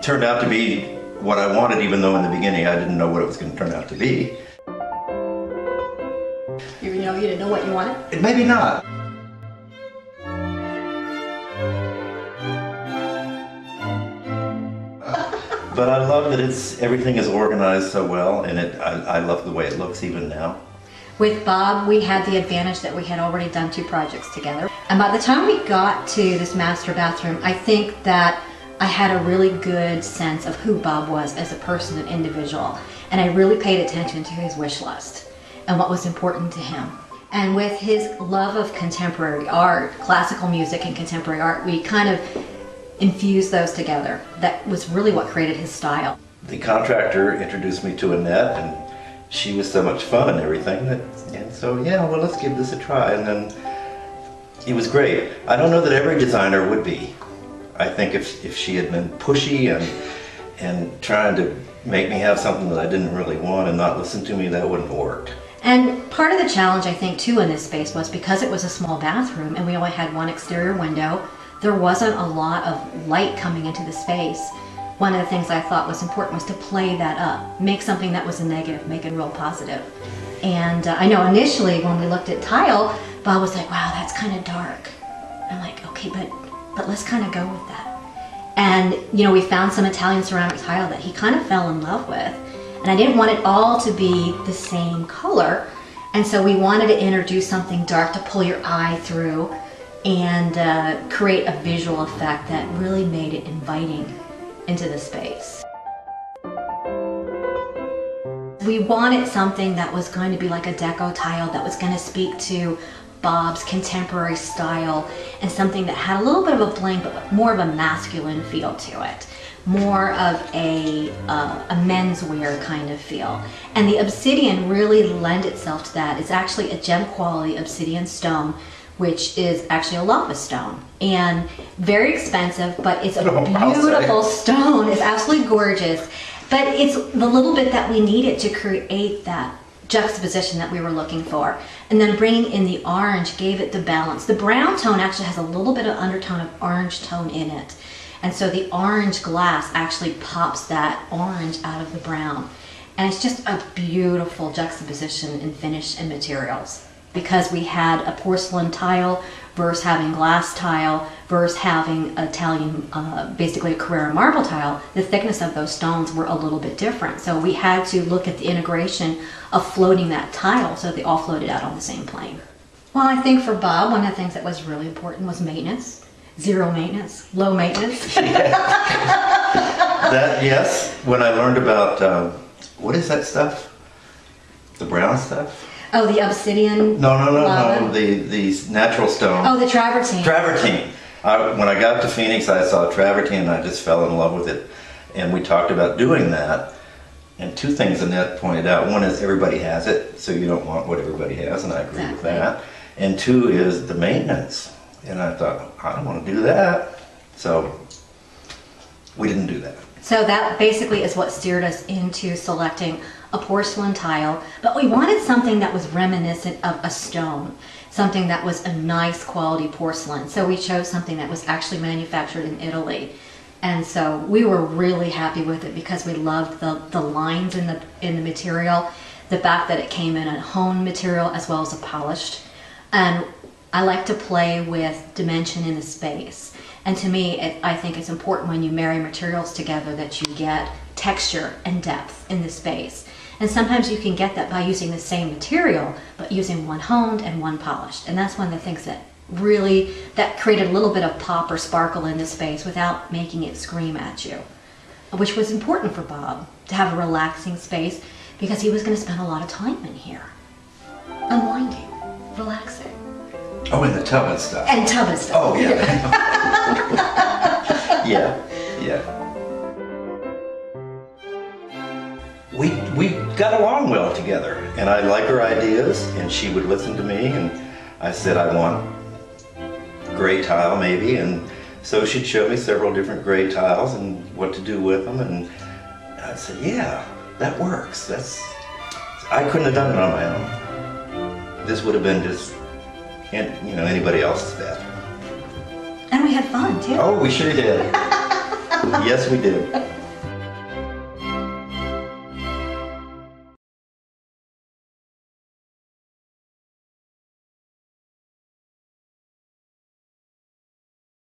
turned out to be what I wanted, even though in the beginning I didn't know what it was going to turn out to be. You didn't know what you wanted? Maybe not. But I love that everything is organized so well, and I love the way it looks even now. With Bob, we had the advantage that we had already done 2 projects together. And by the time we got to this master bathroom, I think that I had a really good sense of who Bob was as a person and individual. And I really paid attention to his wish list and what was important to him. And with his love of contemporary art, classical music and contemporary art, we kind of infused those together. That was really what created his style. The contractor introduced me to Annette, and she was so much fun and everything, and so yeah, well, let's give this a try. And then it was great. I don't know that every designer would be. I think if she had been pushy and trying to make me have something that I didn't really want and not listen to me, that wouldn't have worked. And part of the challenge, I think, too, in this space was because it was a small bathroom and we only had 1 exterior window, there wasn't a lot of light coming into the space. One of the things I thought was important was to play that up, make something that was a negative, make it real positive. And I know initially when we looked at tile, Bob was like, wow, that's kind of dark. I'm like, okay, but let's kind of go with that. And we found some Italian ceramic tile that he kind of fell in love with. And I didn't want it all to be the same color. And so we wanted to introduce something dark to pull your eye through and create a visual effect that really made it inviting into the space. We wanted something that was going to be like a deco tile that was going to speak to Bob's contemporary style, and something that had a little bit of a bling but more of a masculine feel to it. More of a menswear kind of feel. And the obsidian really lent itself to that. It's actually a gem quality obsidian stone, which is actually a lava stone. And very expensive, but it's a beautiful stone. It's absolutely gorgeous. But it's the little bit that we needed to create that juxtaposition that we were looking for. And then bringing in the orange gave it the balance. The brown tone actually has a little bit of undertone of orange tone in it. And so the orange glass actually pops that orange out of the brown. And it's just a beautiful juxtaposition in finish and materials. Because we had a porcelain tile versus having glass tile versus having Italian, basically a Carrara marble tile, the thickness of those stones were a little bit different. So we had to look at the integration of floating that tile so they all floated out on the same plane. Well, I think for Bob, one of the things that was really important was maintenance. Zero maintenance, low maintenance. That, yes, when I learned about, what is that stuff? The brown stuff? Oh, the obsidian? No, the natural stone. Oh, the travertine. Travertine. When I got to Phoenix, I saw travertine and I just fell in love with it. And we talked about doing that. And 2 things Annette pointed out. One is everybody has it, so you don't want what everybody has, and I agree with that. And 2 is the maintenance. And I thought, I don't want to do that. So we didn't do that. So that basically is what steered us into selecting a porcelain tile, but we wanted something that was reminiscent of a stone, something that was a nice quality porcelain. So we chose something that was actually manufactured in Italy. And so we were really happy with it because we loved the lines in the material, the fact that it came in a honed material as well as a polished. And I like to play with dimension in the space. And to me, I think it's important when you marry materials together that you get texture and depth in the space. And sometimes you can get that by using the same material, but using one honed and one polished. And that's one of the things that really, that created a little bit of pop or sparkle in the space without making it scream at you. Which was important for Bob, to have a relaxing space, because he was going to spend a lot of time in here. Unwinding, relaxing. Oh, and the tub and stuff. And tub and stuff. Oh, yeah. Yeah. We got along well together, and I like her ideas, and she would listen to me, and I said I want gray tile maybe, and so she'd show me several different gray tiles and what to do with them, and I said, yeah, that works. I couldn't have done it on my own. This would have been just, anybody else's bathroom. And we had fun too. Oh, we sure did. Yes, we did.